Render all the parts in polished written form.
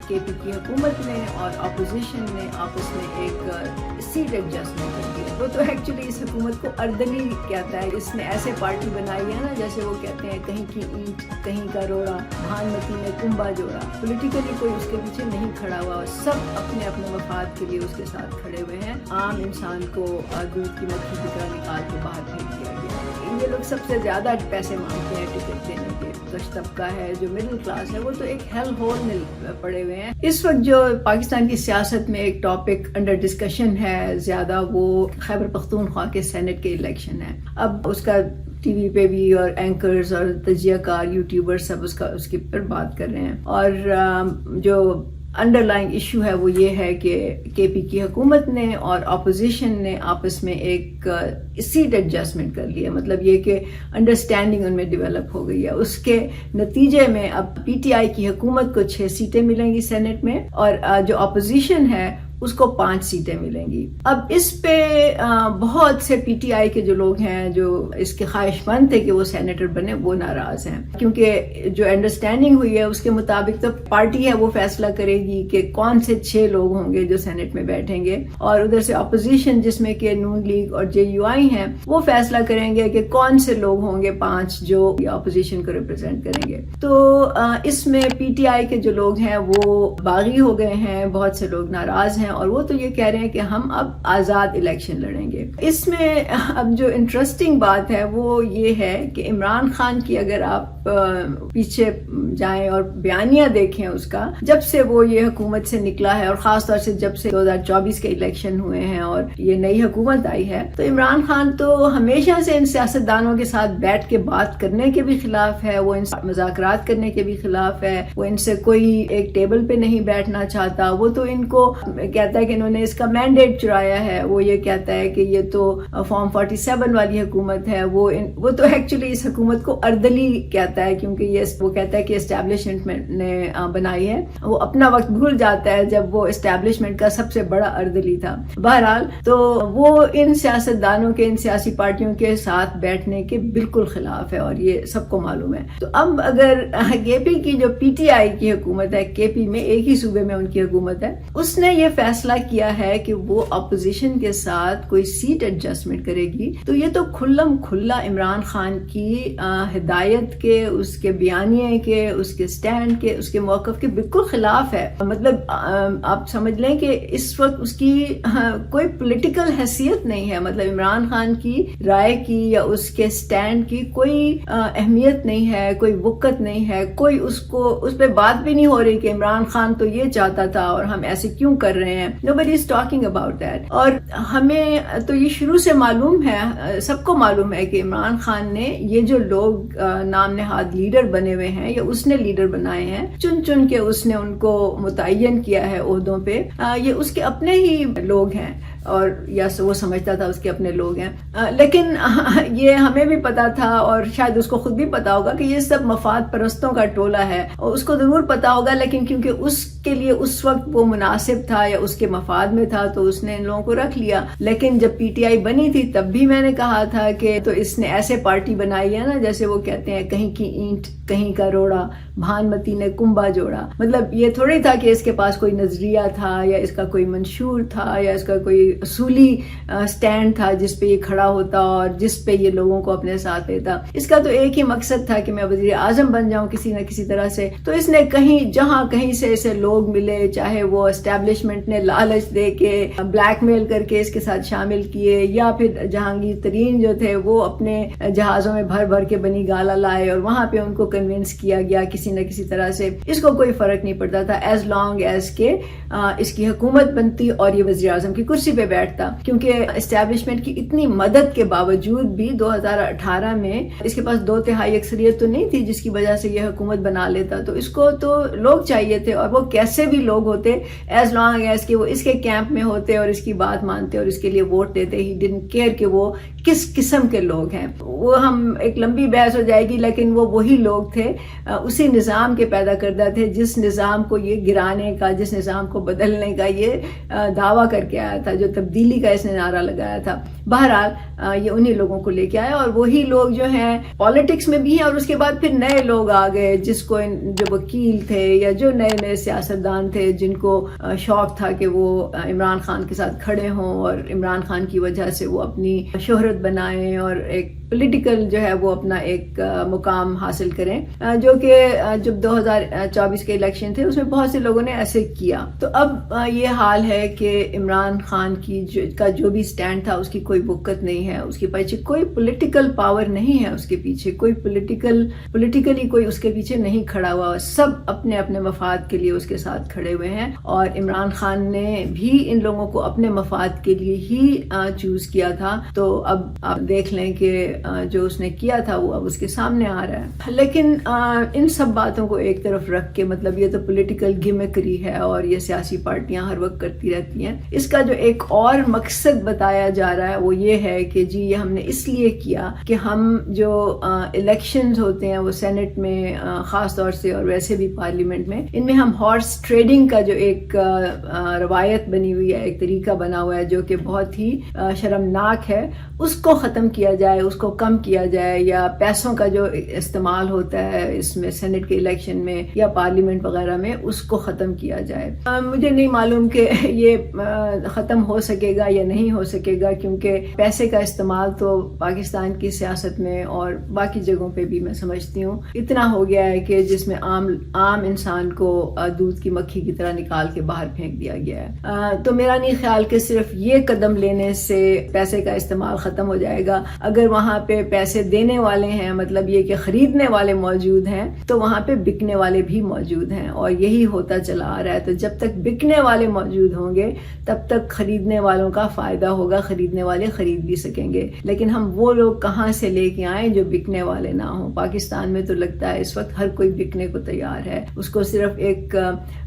کے پی کی حکومت نے اور اپوزیشن نے آپس میں ایک سیٹ ایڈجسٹمنٹ کر دیا. وہ تو ایکچولی اس حکومت کو اردلی کہتا ہے. اس نے ایسے پارٹی بنائی ہے نا جیسے وہ کہتے ہیں کہیں کی اینٹ کہیں کا روڑا, بھانمتی میں کنبا جوڑا. پولیٹیکلی کوئی اس کے پیچھے نہیں کھڑا ہوا, سب اپنے اپنے مفاد کے لیے اس کے ساتھ کھڑے ہوئے ہیں. عام انسان کو دودھ کی مکھی کی طرح نکال کے باہر پھینک دیا گیا. یہ لوگ سب سے زیادہ پیسے مانگتے ہیں ٹکٹ دینے کے. کچھ طبقہ ہے جو مڈل کلاس ہے وہ تو ایک ہیل ہول میں پڑے ہوئے ہیں. اس وقت جو پاکستان کی سیاست میں ایک ٹاپک انڈر ڈسکشن ہے زیادہ, وہ خیبر پختونخوا کے سینٹ کے الیکشن ہے. اب اس کا ٹی وی پہ بھی اور اینکرز اور تجزیہ کار یوٹیوبر سب اس کے پر بات کر رہے ہیں. اور جو انڈر لائنگ ایشو ہے وہ یہ ہے کہ کے پی کی حکومت نے اور اپوزیشن نے آپس میں ایک سیٹ ایڈجسٹمنٹ کر لیا. مطلب یہ کہ انڈرسٹینڈنگ ان میں ڈیولپ ہو گئی ہے. اس کے نتیجے میں اب پی ٹی آئی کی حکومت کو 6 سیٹیں ملیں گی سینٹ میں, اور جو اپوزیشن ہے اس کو 5 سیٹیں ملیں گی. اب اس پہ بہت سے پی ٹی آئی کے جو لوگ ہیں جو اس کے خواہش مند تھے کہ وہ سینیٹر بنے, وہ ناراض ہیں, کیونکہ جو انڈرسٹینڈنگ ہوئی ہے اس کے مطابق تو پارٹی ہے وہ فیصلہ کرے گی کہ کون سے 6 لوگ ہوں گے جو سینٹ میں بیٹھیں گے, اور ادھر سے اپوزیشن جس میں کہ نون لیگ اور جے یو آئی ہیں وہ فیصلہ کریں گے کہ کون سے لوگ ہوں گے 5 جو اپوزیشن کو ریپرزینٹ کریں گے. تو اس میں پی ٹی آئی کے جو لوگ ہیں وہ باغی ہو گئے ہیں, بہت سے لوگ ناراض ہیں, اور وہ تو یہ کہہ رہے ہیں کہ ہم اب آزاد الیکشن لڑیں گے. اس میں اب جو انٹرسٹنگ بات ہے وہ یہ ہے کہ عمران خان کی اگر آپ پیچھے جائیں اور بیانیہ دیکھیں اس کا, جب سے وہ یہ حکومت سے نکلا ہے اور خاص طور سے جب سے 2024 کے الیکشن ہوئے ہیں اور یہ نئی حکومت آئی ہے, تو عمران خان تو ہمیشہ سے ان سیاستدانوں کے ساتھ بیٹھ کے بات کرنے کے بھی خلاف ہے, وہ ان سے مذاکرات کرنے کے بھی خلاف ہے, وہ ان سے کوئی ایک ٹیبل پہ نہیں بیٹھنا چاہتا. وہ تو ان کو کہتا ہے کہ انہوں نے اس کا مینڈیٹ چرایا ہے. وہ یہ کہتا ہے کہ یہ تو فارم 47 والی حکومت ہے. وہ تو ایکچولی اس حکومت کو اردلی کہتا ہے, کیونکہ یہ وہ کہتا ہے کہ اسٹیبلشمنٹ نے بنائی ہے. وہ اپنا وقت بھول جاتا ہے جب وہ اسٹیبلشمنٹ کا سب سے بڑا اردلی تھا. بہرحال تو وہ ان سیاستدانوں کے, ان سیاسی پارٹیوں کے ساتھ بیٹھنے کے بالکل خلاف ہے, اور یہ سب کو معلوم ہے. تو اب اگر کے پی کی جو پی ٹی آئی کی حکومت ہے, کے پی میں ایک ہی صوبے میں ان کی حکومت ہے, اس نے یہ فیصلہ کیا ہے کہ وہ اپوزیشن کے ساتھ کوئی سیٹ ایڈجسٹمنٹ کرے گی, تو یہ تو کھلم کھلا عمران خان کی ہدایت کے, اس کے بیانیے کے, اس کے سٹینڈ کے, اس کے موقف کے بالکل خلاف ہے. مطلب آپ سمجھ لیں کہ اس وقت اس کی کوئی پولیٹیکل حیثیت نہیں ہے. مطلب عمران خان کی رائے کی یا اس کے سٹینڈ کی کوئی اہمیت نہیں ہے, کوئی وقت نہیں ہے, کوئی اس پہ بات بھی نہیں ہو رہی کہ عمران خان تو یہ چاہتا تھا اور ہم ایسے کیوں کر رہے ہیں. Nobody is talking about that. اور ہمیں تو یہ شروع سے معلوم ہے, سب کو معلوم ہے کہ عمران خان نے یہ جو لوگ نام نہاد لیڈر بنے ہوئے ہیں یا اس نے لیڈر بنائے ہیں, چن چن کے اس نے ان کو متعین کیا ہے عہدوں پہ, یہ اس کے اپنے ہی لوگ ہیں, اور یا وہ سمجھتا تھا اس کے اپنے لوگ ہیں. لیکن یہ ہمیں بھی پتا تھا اور شاید اس کو خود بھی پتا ہوگا کہ یہ سب مفاد پرستوں کا ٹولہ ہے, اور اس کو ضرور پتا ہوگا, لیکن کیونکہ اس کے لیے اس وقت وہ مناسب تھا یا اس کے مفاد میں تھا تو اس نے ان لوگوں کو رکھ لیا. لیکن جب پی ٹی آئی بنی تھی تب بھی میں نے کہا تھا کہ تو اس نے ایسے پارٹی بنائی ہے نا جیسے وہ کہتے ہیں کہیں کی اینٹ کہیں کا روڑا, بھانمتی نے کنبا جوڑا. مطلب یہ تھوڑی تھا کہ اس کے پاس کوئی نظریہ تھا یا اس کا کوئی منشور تھا یا اس کا کوئی اصولی سٹینڈ تھا جس پہ یہ کھڑا ہوتا اور جس پہ یہ لوگوں کو اپنے ساتھ لیتا. اس کا تو ایک ہی مقصد تھا کہ میں وزیر اعظم بن جاؤں کسی نہ کسی طرح سے. تو اس نے جہاں کہیں سے اسے لوگ ملے, چاہے وہ اسٹیبلشمنٹ نے لالچ دے کے بلیک میل کر کے اس کے ساتھ شامل کیے, یا پھر جہانگیر ترین جو تھے وہ اپنے جہازوں میں بھر بھر کے بنی گالا لائے اور وہاں پہ ان کو کنونس کیا گیا کسی نہ کسی طرح سے. اس کو کوئی فرق نہیں پڑتا تھا ایز لانگ ایز کہ اس کی حکومت بنتی اور یہ وزیر اعظم کی کرسی پہ بیٹھتا, کیونکہ اسٹیبلشمنٹ کی اتنی مدد کے باوجود بھی 2018 میں اس کے پاس 2/3 اکثریت تو نہیں تھی جس کی وجہ سے یہ حکومت بنا لیتا. تو اس کو تو لوگ چاہیے تھے, اور وہ کیسے بھی لوگ ہوتے ایز لانگ ایز کہ وہ اس کے کیمپ میں ہوتے اور اس کی بات مانتے اور اس کے لیے ووٹ دیتے. ہی ڈنٹ کیئر کہ وہ کس قسم کے لوگ ہیں. وہ ہم ایک لمبی بحث ہو جائے گی، لیکن وہ وہی لوگ تھے، اسی نظام کے پیدا کردہ تھے جس نظام کو یہ گرانے کا، جس نظام کو بدلنے کا یہ دعویٰ کر کے آیا تھا، جو تبدیلی کا اس نے نعرہ لگایا تھا. بہرحال یہ انہی لوگوں کو لے کے آیا، اور وہی لوگ جو ہیں پالیٹکس میں بھی ہیں، اور اس کے بعد پھر نئے لوگ آ گئے جس کو جو وکیل تھے یا جو نئے نئے سیاستدان تھے جن کو شوق تھا کہ وہ عمران خان کے ساتھ کھڑے ہوں اور عمران خان کی وجہ سے وہ اپنی شہرت بنائیں اور ایک پولیٹیکل جو ہے وہ اپنا ایک مقام حاصل کریں، جو کہ جب 2024 کے الیکشن تھے اس میں بہت سے لوگوں نے ایسے کیا. تو اب یہ حال ہے کہ عمران خان کا جو بھی سٹینڈ تھا اس کی کوئی وقت نہیں ہے، اس کے پیچھے کوئی پولیٹیکل پاور نہیں ہے، اس کے پیچھے کوئی پولیٹیکلی کوئی اس کے پیچھے نہیں کھڑا ہوا، سب اپنے اپنے مفاد کے لیے اس کے ساتھ کھڑے ہوئے ہیں. اور عمران خان نے بھی ان لوگوں کو اپنے مفاد کے لیے ہی چوز کیا تھا. تو اب آپ دیکھ لیں کہ جو اس نے کیا تھا وہ اب اس کے سامنے آ رہا ہے. لیکن ان سب باتوں کو ایک طرف رکھ کے، مطلب یہ تو پولیٹیکل گیمکری ہے اور یہ سیاسی پارٹیاں ہر وقت کرتی رہتی ہیں، اس کا جو ایک اور مقصد بتایا جا رہا ہے وہ یہ ہے کہ جی یہ ہم نے اس لیے کیا کہ ہم جو الیکشنز ہوتے ہیں وہ سینٹ میں خاص طور سے اور ویسے بھی پارلیمنٹ میں، ان میں ہم ہارس ٹریڈنگ کا جو ایک روایت بنی ہوئی ہے، ایک طریقہ بنا ہوا ہے جو کہ بہت ہی شرمناک ہے، اس کو ختم کیا جائے، اس کو کم کیا جائے، یا پیسوں کا جو استعمال ہوتا ہے اس میں سینٹ کے الیکشن میں یا پارلیمنٹ وغیرہ میں، اس کو ختم کیا جائے. مجھے نہیں معلوم کہ یہ ختم ہو سکے گا یا نہیں ہو سکے گا، کیونکہ پیسے کا استعمال تو پاکستان کی سیاست میں اور باقی جگہوں پہ بھی میں سمجھتی ہوں اتنا ہو گیا ہے کہ جس میں عام انسان کو دودھ کی مکھی کی طرح نکال کے باہر پھینک دیا گیا ہے. تو میرا نہیں خیال کہ صرف یہ قدم لینے سے پیسے کا استعمال ختم ہو جائے گا. اگر وہاں پہ پیسے دینے والے ہیں، مطلب یہ کہ خریدنے والے موجود ہیں، تو وہاں پہ بکنے والے بھی موجود ہیں، اور یہی ہوتا چلا آ رہا ہے. تو جب تک بکنے والے موجود ہوں گے تب تک خریدنے والوں کا فائدہ ہوگا، خریدنے والے خرید بھی سکیں گے. لیکن ہم وہ لوگ کہاں سے لے کے آئیں جو بکنے والے نہ ہوں؟ پاکستان میں تو لگتا ہے اس وقت ہر کوئی بکنے کو تیار ہے، اس کو صرف ایک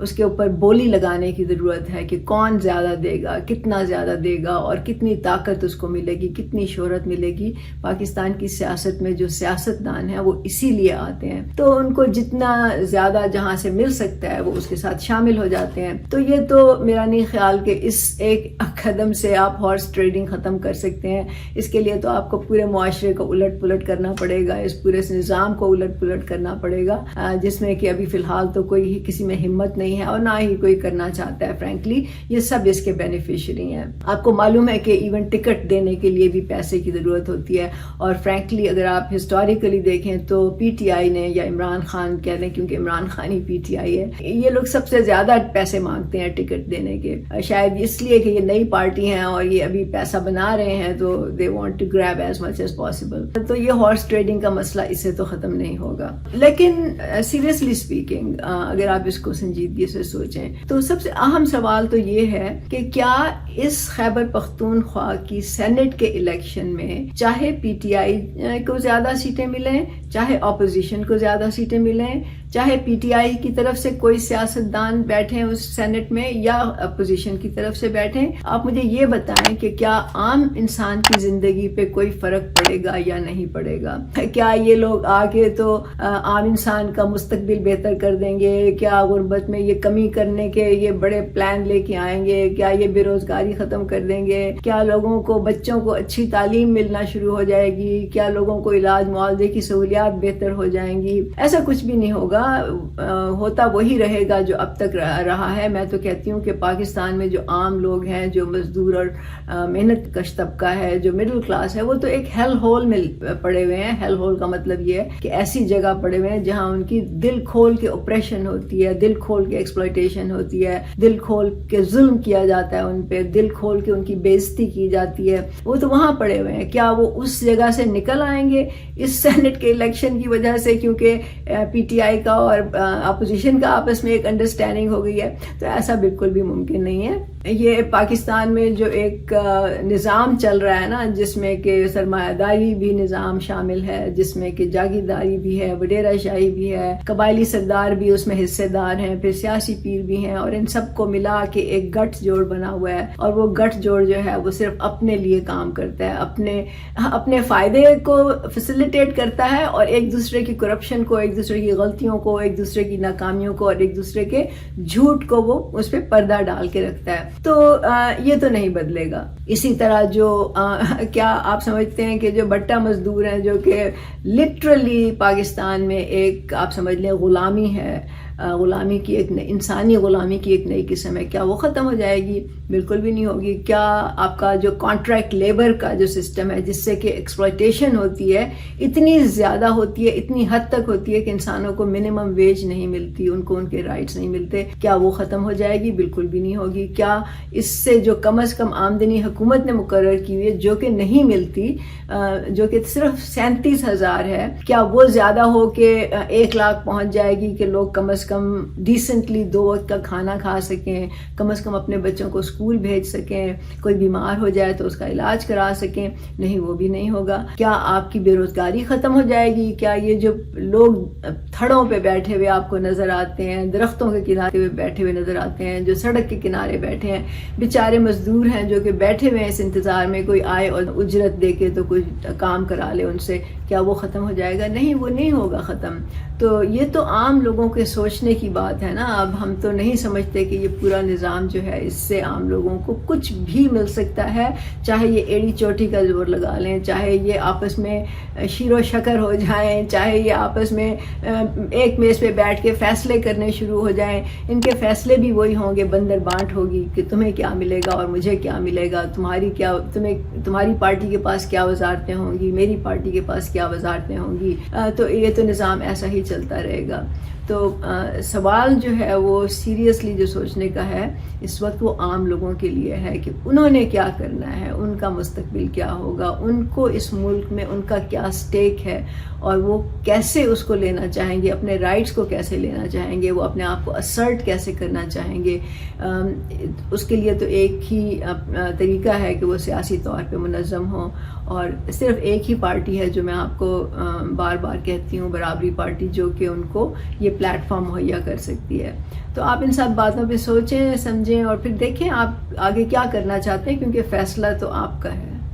اس کے اوپر بولی لگانے کی ضرورت ہے کہ کون زیادہ دے گا، کتنا زیادہ دے گا، اور کتنی طاقت اس کو ملے گی، کتنی شہرت ملے گی. پاکستان کی سیاست میں جو سیاستدان ہیں وہ اسی لیے آتے ہیں، تو ان کو جتنا زیادہ جہاں سے مل سکتا ہے وہ اس کے ساتھ شامل ہو جاتے ہیں. تو یہ تو میرا نہیں خیال کہ اس ایک قدم سے آپ ہارس ٹریڈنگ ختم کر سکتے ہیں. اس کے لیے تو آپ کو پورے معاشرے کو الٹ پلٹ کرنا پڑے گا، اس پورے نظام کو الٹ پلٹ کرنا پڑے گا، جس میں کہ ابھی فی الحال تو کوئی ہی کسی میں ہمت نہیں ہے اور نہ ہی کوئی کرنا چاہتا ہے. فرینکلی یہ سب اس کے بینیفیشری ہیں. آپ کو معلوم ہے کہ ایون ٹکٹ دینے کے لیے بھی پیسے کی ضرورت ہوتی ہے، اور فرینکلی اگر آپ ہسٹوریکلی دیکھیں تو پی ٹی آئی نے، یا عمران خان کہہ لیں کیونکہ عمران خان ہی پی ٹی آئی ہے، یہ لوگ سب سے زیادہ پیسے مانگتے ہیں ٹکٹ دینے کے. شاید اس لیے کہ یہ نئی پارٹی ہیں اور یہ ابھی پیسہ بنا رہے ہیں، تو they want to grab as much as possible. تو یہ ہارس ٹریڈنگ کا مسئلہ اس سے تو ختم نہیں ہوگا. لیکن سیریسلی اسپیکنگ اگر آپ اس کو سنجیدگی سے سوچیں تو سب سے اہم سوال تو یہ ہے کہ کیا اس خیبر پختونخوا کی سینٹ کے الیکشن میں چاہے پی ٹی آئی کو زیادہ سیٹیں ملیں، چاہے اپوزیشن کو زیادہ سیٹیں ملیں، چاہے پی ٹی آئی کی طرف سے کوئی سیاستدان بیٹھیں اس سینٹ میں یا اپوزیشن کی طرف سے بیٹھیں، آپ مجھے یہ بتائیں کہ کیا عام انسان کی زندگی پہ کوئی فرق پڑے گا یا نہیں پڑے گا؟ کیا یہ لوگ آگے تو عام انسان کا مستقبل بہتر کر دیں گے؟ کیا غربت میں یہ کمی کرنے کے یہ بڑے پلان لے کے آئیں گے؟ کیا یہ بے روزگاری ختم کر دیں گے؟ کیا لوگوں کو، بچوں کو اچھی تعلیم ملنا شروع ہو جائے گی؟ کیا لوگوں کو علاج معالجے کی سہولیات بہتر ہو جائیں گی؟ ایسا کچھ بھی نہیں ہوگا. ہوتا وہی رہے گا جو اب تک رہا ہے. میں تو کہتی ہوں کہ پاکستان میں جو عام لوگ ہیں، جو مزدور اور محنت کش طبقہ ہے، جو مڈل کلاس ہے، وہ تو ایک ہیل ہول میں پڑے ہوئے ہیں. ہیل ہول کا مطلب یہ ہے کہ ایسی جگہ پڑے ہوئے ہیں جہاں ان کی دل کھول کے اپریشن ہوتی ہے، دل کھول کے ایکسپلائٹیشن ہوتی ہے، دل کھول کے ظلم کیا جاتا ہے ان پہ، دل کھول کے ان کی بے عزتی کی جاتی ہے. وہ تو وہاں پڑے ہوئے ہیں. کیا وہ اس جگہ سے نکل آئیں گے اس سینٹ کے الیکشن کی وجہ سے کیونکہ پی ٹی آئی کا اور اپوزیشن کا آپس میں ایک انڈرسٹینڈنگ ہو گئی ہے؟ تو ایسا بالکل بھی ممکن نہیں ہے. یہ پاکستان میں جو ایک نظام چل رہا ہے نا، جس میں کہ سرمایہ داری بھی نظام شامل ہے، جس میں کہ جاگیرداری بھی ہے، وڈیرہ شاہی بھی ہے، قبائلی سردار بھی اس میں حصے دار ہیں، پھر سیاسی پیر بھی ہیں، اور ان سب کو ملا کے ایک گٹھ جوڑ بنا ہوا ہے، اور وہ گٹھ جوڑ جو ہے وہ صرف اپنے لیے کام کرتا ہے، اپنے فائدے کو فیسیلیٹیٹ کرتا ہے، اور ایک دوسرے کی کرپشن کو، ایک دوسرے کی غلطیوں کو، ایک دوسرے کی ناکامیوں کو، اور ایک دوسرے کے جھوٹ کو وہ اس پہ پردہ ڈال کے رکھتا ہے. تو یہ تو نہیں بدلے گا. اسی طرح جو کیا آپ سمجھتے ہیں کہ جو بٹا مزدور ہیں، جو کہ لٹرلی پاکستان میں ایک آپ سمجھ لیں غلامی ہے، غلامی کی ایک انسانی غلامی کی ایک نئی قسم ہے، کیا وہ ختم ہو جائے گی؟ بالکل بھی نہیں ہوگی. کیا آپ کا جو کانٹریکٹ لیبر کا جو سسٹم ہے، جس سے کہ ایکسپلائٹیشن ہوتی ہے، اتنی زیادہ ہوتی ہے، اتنی حد تک ہوتی ہے کہ انسانوں کو منیمم ویج نہیں ملتی، ان کو ان کے رائٹس نہیں ملتے، کیا وہ ختم ہو جائے گی؟ بالکل بھی نہیں ہوگی. کیا اس سے جو کم از کم آمدنی حکومت نے مقرر کی ہوئی ہے، جو کہ نہیں ملتی، جو کہ صرف 37,000 ہے، کیا وہ زیادہ ہو کہ 1 لاکھ پہنچ جائے گی کہ لوگ کم از کم ڈیسنٹلی 2 وقت کا کھانا کھا سکیں، کم از کم اپنے بچوں کو اسکول بھیج سکیں، کوئی بیمار ہو جائے تو اس کا علاج کرا سکیں؟ نہیں، وہ بھی نہیں ہوگا. کیا آپ کی بے روزگاری ختم ہو جائے گی؟ کیا یہ جو لوگ تھڑوں پہ بیٹھے ہوئے آپ کو نظر آتے ہیں، درختوں کے کنارے پہ بیٹھے ہوئے نظر آتے ہیں، جو سڑک کے کنارے بیٹھے ہیں، بیچارے مزدور ہیں جو کہ بیٹھے ہوئے ہیں اس انتظار میں کوئی آئے اور اجرت دے کے تو کوئی کام کرا لے ان سے، کیا وہ ختم ہو جائے گا؟ نہیں، وہ نہیں ہوگا ختم. تو یہ تو عام لوگوں کے سوچنے کی بات ہے نا. اب ہم تو نہیں سمجھتے کہ یہ پورا نظام جو ہے اس سے عام لوگوں کو کچھ بھی مل سکتا ہے، چاہے یہ ایڑی چوٹی کا زور لگا لیں، چاہے یہ آپس میں شیر و شکر ہو جائیں، چاہے یہ آپس میں ایک میز پہ بیٹھ کے فیصلے کرنے شروع ہو جائیں. ان کے فیصلے بھی وہی ہوں گے، بندر بانٹ ہوگی کہ تمہیں کیا ملے گا اور مجھے کیا ملے گا، تمہاری پارٹی کے پاس کیا وزارتیں ہوں گی، میری پارٹی کے پاس کیا وزارتیں ہوں گی. تو یہ تو نظام ایسا ہی چلتا رہے گا. تو سوال جو ہے وہ سیریسلی جو سوچنے کا ہے اس وقت، وہ عام لوگوں کے لیے ہے کہ انہوں نے کیا کرنا ہے، ان کا مستقبل کیا ہوگا، ان کو اس ملک میں ان کا کیا سٹیک ہے، اور وہ کیسے اس کو لینا چاہیں گے، اپنے رائٹس کو کیسے لینا چاہیں گے، وہ اپنے آپ کو اسرٹ کیسے کرنا چاہیں گے. اس کے لیے تو ایک ہی طریقہ ہے کہ وہ سیاسی طور پہ منظم ہوں، اور صرف ایک ہی پارٹی ہے جو میں آپ کو بار بار کہتی ہوں، برابری پارٹی، جو کہ ان کو یہ پلیٹ فارم مہیا کر سکتی ہے. تو آپ ان سب باتوں پہ سوچیں، سمجھیں، اور پھر دیکھیں آپ آگے کیا کرنا چاہتے ہیں، کیونکہ فیصلہ تو آپ کا ہے.